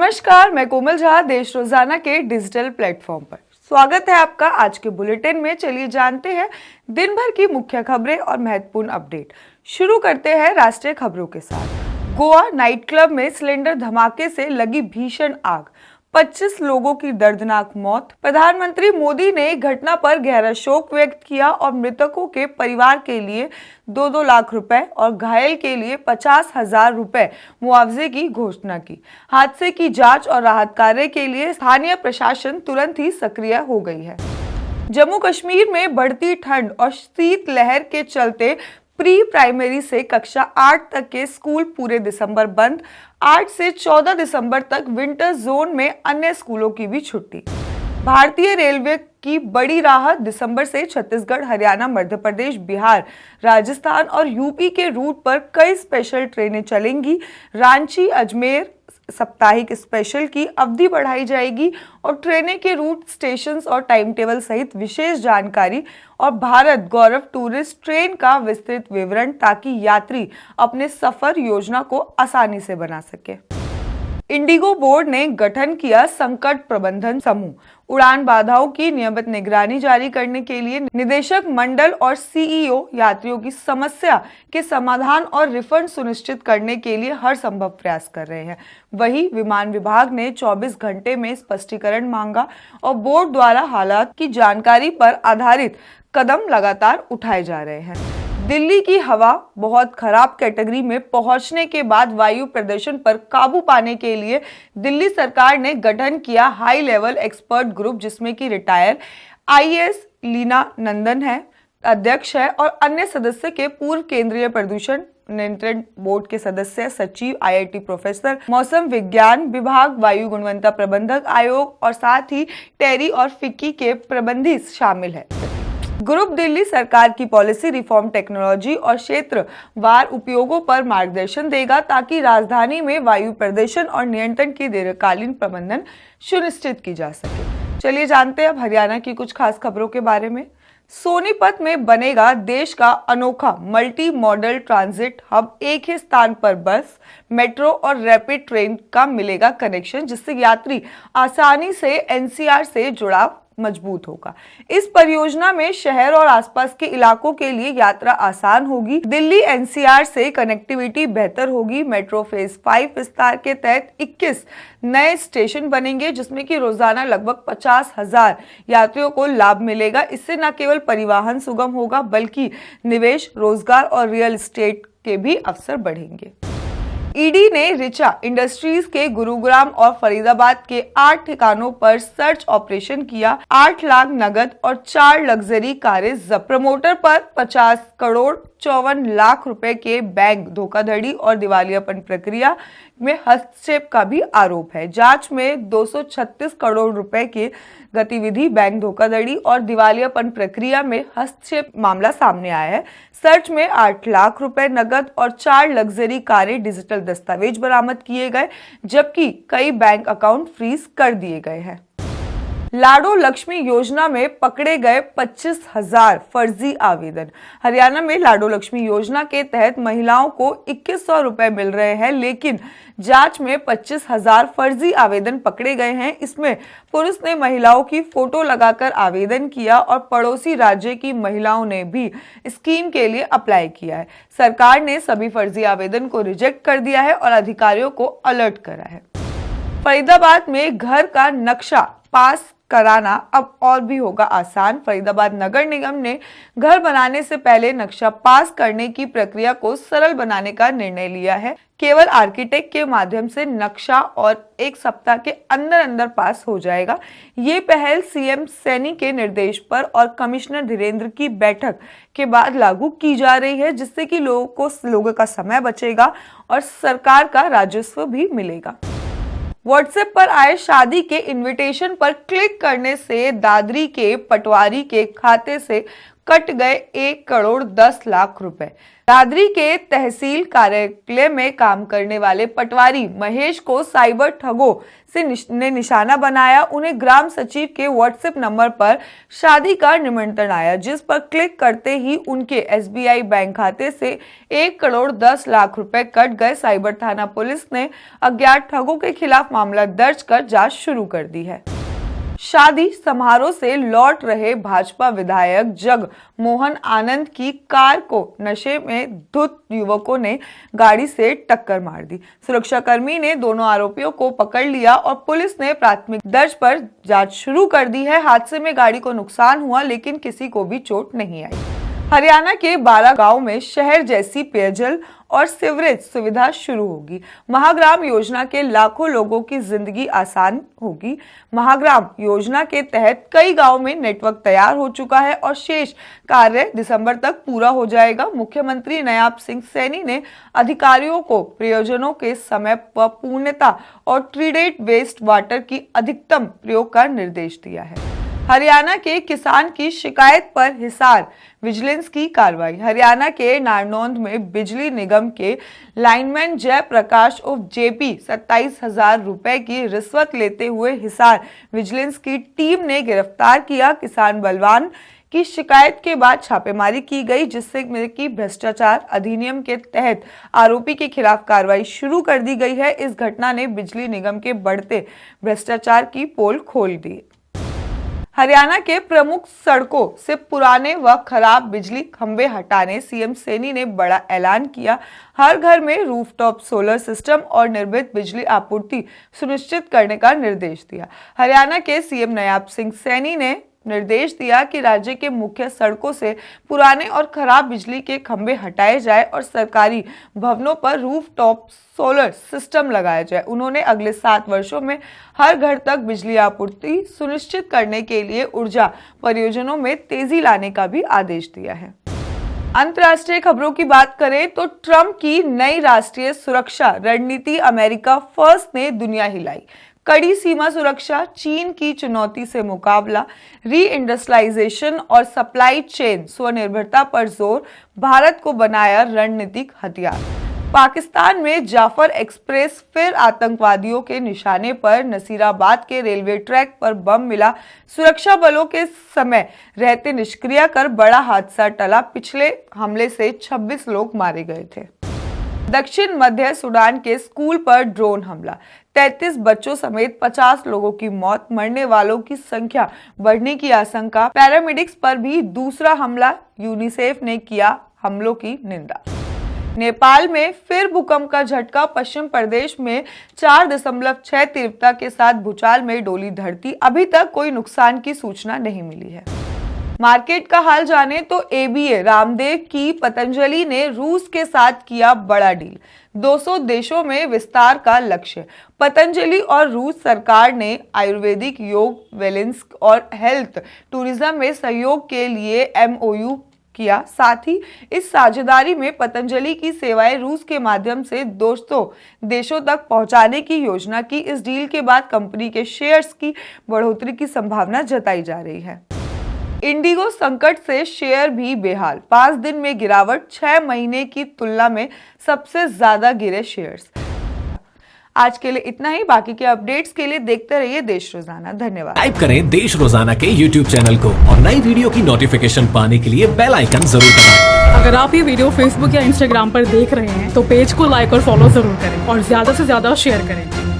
नमस्कार, मैं कोमल झा देश रोजाना के डिजिटल प्लेटफॉर्म पर स्वागत है आपका। आज के बुलेटिन में चलिए जानते हैं दिन भर की मुख्य खबरें और महत्वपूर्ण अपडेट। शुरू करते हैं राष्ट्रीय खबरों के साथ। गोवा नाइट क्लब में सिलेंडर धमाके से लगी भीषण आग, 25 लोगों की दर्दनाक मौत। प्रधानमंत्री मोदी ने घटना पर गहरा शोक व्यक्त किया और मृतकों के परिवार के लिए 2-2 लाख रुपए और घायल के लिए 50,000 रुपए मुआवजे की घोषणा की। हादसे की जांच और राहत कार्य के लिए स्थानीय प्रशासन तुरंत ही सक्रिय हो गई है। जम्मू कश्मीर में बढ़ती ठंड और शीत लहर के चलते प्री प्राइमरी से कक्षा 8 तक के स्कूल पूरे दिसंबर बंद। 8 से 14 दिसंबर तक विंटर जोन में अन्य स्कूलों की भी छुट्टी। भारतीय रेलवे की बड़ी राहत, दिसंबर से छत्तीसगढ़, हरियाणा, मध्य प्रदेश, बिहार, राजस्थान और यूपी के रूट पर कई स्पेशल ट्रेनें चलेंगी। रांची अजमेर साप्ताहिक स्पेशल की अवधि बढ़ाई जाएगी और ट्रेनें के रूट, स्टेशन और टाइम टेबल सहित विशेष जानकारी और भारत गौरव टूरिस्ट ट्रेन का विस्तृत विवरण, ताकि यात्री अपने सफर योजना को आसानी से बना सके। इंडिगो बोर्ड ने गठन किया संकट प्रबंधन समूह। उड़ान बाधाओं की नियमित निगरानी जारी करने के लिए निदेशक मंडल और सीईओ यात्रियों की समस्या के समाधान और रिफंड सुनिश्चित करने के लिए हर संभव प्रयास कर रहे हैं। वहीं विमान विभाग ने 24 घंटे में स्पष्टीकरण मांगा और बोर्ड द्वारा हालात की जानकारी पर आधारित कदम लगातार उठाए जा रहे हैं। दिल्ली की हवा बहुत खराब कैटेगरी में पहुंचने के बाद वायु प्रदूषण पर काबू पाने के लिए दिल्ली सरकार ने गठन किया हाई लेवल एक्सपर्ट ग्रुप, जिसमें कि रिटायर आईएएस लीना नंदन है, अध्यक्ष है, और अन्य सदस्य के पूर्व केंद्रीय प्रदूषण नियंत्रण बोर्ड के सदस्य, सचिव, आईआईटी प्रोफेसर, मौसम विज्ञान विभाग, वायु गुणवत्ता प्रबंधक आयोग और साथ ही टेरी और फिक्की के प्रबंधी शामिल है। ग्रुप दिल्ली सरकार की पॉलिसी, रिफॉर्म, टेक्नोलॉजी और क्षेत्र वार उपयोगों पर मार्गदर्शन देगा, ताकि राजधानी में वायु प्रदूषण और नियंत्रण की दीर्घकालीन प्रबंधन सुनिश्चित की जा सके। चलिए जानते हैं अब हरियाणा की कुछ खास खबरों के बारे में। सोनीपत में बनेगा देश का अनोखा मल्टी मॉडल ट्रांजिट हब। एक ही स्थान पर बस, मेट्रो और रैपिड ट्रेन का मिलेगा कनेक्शन, जिससे यात्री आसानी से एनसीआर से जुड़ाव मजबूत होगा। इस परियोजना में शहर और आसपास के इलाकों के लिए यात्रा आसान होगी। दिल्ली एनसीआर से कनेक्टिविटी बेहतर होगी। मेट्रो फेज 5 विस्तार के तहत 21 नए स्टेशन बनेंगे, जिसमें कि रोजाना लगभग 50,000 यात्रियों को लाभ मिलेगा। इससे न केवल परिवहन सुगम होगा, बल्कि निवेश, रोजगार और रियल एस्टेट के भी अवसर बढ़ेंगे। ईडी ने रिचा इंडस्ट्रीज के गुरुग्राम और फरीदाबाद के 8 ठिकानों पर सर्च ऑपरेशन किया। 8 लाख नगद और 4 लग्जरी कारें जब्त। प्रमोटर पर 50 करोड़ 54 लाख रुपए के बैंक धोखाधड़ी और दिवालियापन प्रक्रिया में हस्तक्षेप का भी आरोप है। जांच में 236 करोड़ रुपए की गतिविधि, बैंक धोखाधड़ी और दिवालियापन प्रक्रिया में हस्तक्षेप मामला सामने आया है। सर्च में 8 लाख रुपए नगद और 4 लग्जरी कारें, डिजिटल दस्तावेज बरामद किए गए, जबकि कई बैंक अकाउंट फ्रीज कर दिए गए हैं। लाडो लक्ष्मी योजना में पकड़े गए 25,000 फर्जी आवेदन। हरियाणा में लाडो लक्ष्मी योजना के तहत महिलाओं को 2100 रुपए मिल रहे हैं, लेकिन जांच में 25,000 फर्जी आवेदन पकड़े गए हैं। इसमें पुरुष ने महिलाओं की फोटो लगाकर आवेदन किया और पड़ोसी राज्य की महिलाओं ने भी स्कीम के लिए अप्लाई किया है। सरकार ने सभी फर्जी आवेदन को रिजेक्ट कर दिया है और अधिकारियों को अलर्ट करा है। फरीदाबाद में घर का नक्शा पास कराना अब और भी होगा आसान। फरीदाबाद नगर निगम ने घर बनाने से पहले नक्शा पास करने की प्रक्रिया को सरल बनाने का निर्णय लिया है। केवल आर्किटेक्ट के माध्यम से नक्शा और 1 सप्ताह के अंदर अंदर पास हो जाएगा। ये पहल सीएम सैनी के निर्देश पर और कमिश्नर धीरेन्द्र की बैठक के बाद लागू की जा रही है, जिससे कि लोगों का समय बचेगा और सरकार का राजस्व भी मिलेगा। व्हाट्सएप पर आए शादी के इनविटेशन पर क्लिक करने से दादरी के पटवारी के खाते से कट गए 1,10,00,000 रुपए। दादरी के तहसील कार्यालय में काम करने वाले पटवारी महेश को साइबर ठगों ने निशाना बनाया। उन्हें ग्राम सचिव के व्हाट्सएप नंबर पर शादी का निमंत्रण आया, जिस पर क्लिक करते ही उनके SBI बैंक खाते से 1,10,00,000 रुपए कट गए। साइबर थाना पुलिस ने अज्ञात ठगों के खिलाफ मामला दर्ज कर जांच शुरू कर दी है। शादी समारोह से लौट रहे भाजपा विधायक जग मोहन आनंद की कार को नशे में धुत युवकों ने गाड़ी से टक्कर मार दी। सुरक्षाकर्मी ने दोनों आरोपियों को पकड़ लिया और पुलिस ने प्राथमिक दर्ज पर जांच शुरू कर दी है। हादसे में गाड़ी को नुकसान हुआ, लेकिन किसी को भी चोट नहीं आई। हरियाणा के 12 गांव में शहर जैसी पेयजल और सीवरेज सुविधा शुरू होगी। महाग्राम योजना के लाखों लोगों की जिंदगी आसान होगी। महाग्राम योजना के तहत कई गांवों में नेटवर्क तैयार हो चुका है और शेष कार्य दिसंबर तक पूरा हो जाएगा। मुख्यमंत्री नायब सिंह सैनी ने अधिकारियों को प्रयोजनों के समय पर पूर्णता और ट्रीटेड वेस्ट वाटर की अधिकतम प्रयोग का निर्देश दिया है। हरियाणा के किसान की शिकायत पर हिसार विजिलेंस की कार्रवाई। हरियाणा के नारनौंद में बिजली निगम के लाइनमैन जयप्रकाश उर्फ JP 27,000 रुपए की रिश्वत लेते हुए हिसार विजिलेंस की टीम ने गिरफ्तार किया। किसान बलवान की शिकायत के बाद छापेमारी की गई, जिससे कि भ्रष्टाचार अधिनियम के तहत आरोपी के खिलाफ कार्रवाई शुरू कर दी गई है। इस घटना ने बिजली निगम के बढ़ते भ्रष्टाचार की पोल खोल दी। हरियाणा के प्रमुख सड़कों से पुराने व खराब बिजली खंभे हटाने सीएम सैनी ने बड़ा ऐलान किया। हर घर में रूफटॉप सोलर सिस्टम और निर्बाध बिजली आपूर्ति सुनिश्चित करने का निर्देश दिया। हरियाणा के सीएम नायब सिंह सैनी ने निर्देश दिया कि राज्य के मुख्य सड़कों से पुराने और खराब बिजली के खंभे हटाए जाए और सरकारी भवनों पर रूफटॉप सोलर सिस्टम लगाया जाए। उन्होंने अगले 7 वर्षों में हर घर तक बिजली आपूर्ति सुनिश्चित करने के लिए ऊर्जा परियोजनाओं में तेजी लाने का भी आदेश दिया है। अंतर्राष्ट्रीय खबरों की बात करें तो ट्रंप की नई राष्ट्रीय सुरक्षा रणनीति अमेरिका फर्स्ट ने दुनिया हिलाई। कड़ी सीमा सुरक्षा, चीन की चुनौती से मुकाबला, री इंडस्ट्रियलाइजेशन और सप्लाई चेन स्वनिर्भरता पर जोर, भारत को बनाया रणनीतिक हथियार। पाकिस्तान में जाफर एक्सप्रेस फिर आतंकवादियों के निशाने पर। नसीराबाद के रेलवे ट्रैक पर बम मिला, सुरक्षा बलों के समय रहते निष्क्रिय कर बड़ा हादसा टला। पिछले हमले से 26 लोग मारे गए थे। दक्षिण मध्य सूडान के स्कूल पर ड्रोन हमला, 33 बच्चों समेत 50 लोगों की मौत, मरने वालों की संख्या बढ़ने की आशंका। पैरामेडिक्स पर भी दूसरा हमला, यूनिसेफ ने किया हमलों की निंदा। नेपाल में फिर भूकंप का झटका, पश्चिम प्रदेश में 4.6 तीव्रता के साथ भूचाल में डोली धरती। अभी तक कोई नुकसान की सूचना नहीं मिली है। मार्केट का हाल जाने तो ABA रामदेव की पतंजलि ने रूस के साथ किया बड़ा डील। 200 देशों में विस्तार का लक्ष्य। पतंजलि और रूस सरकार ने आयुर्वेदिक योग, वेलनेस और हेल्थ टूरिज्म में सहयोग के लिए MOU किया। साथ ही इस साझेदारी में पतंजलि की सेवाएं रूस के माध्यम से 200 देशों तक पहुंचाने की योजना की। इस डील के बाद कंपनी के शेयर्स की बढ़ोतरी की संभावना जताई जा रही है। इंडिगो संकट से शेयर भी बेहाल, 5 दिन में गिरावट, 6 महीने की तुलना में सबसे ज्यादा गिरे शेयर्स। आज के लिए इतना ही। बाकी के अपडेट्स के लिए देखते रहिए देश रोजाना। धन्यवाद। टाइप करें देश रोजाना के YouTube चैनल को और नई वीडियो की नोटिफिकेशन पाने के लिए बेल आइकन जरूर दबाएं। अगर आप ये वीडियो Facebook या Instagram पर देख रहे हैं तो पेज को लाइक और फॉलो जरूर करें और ज्यादा से ज्यादा शेयर करें।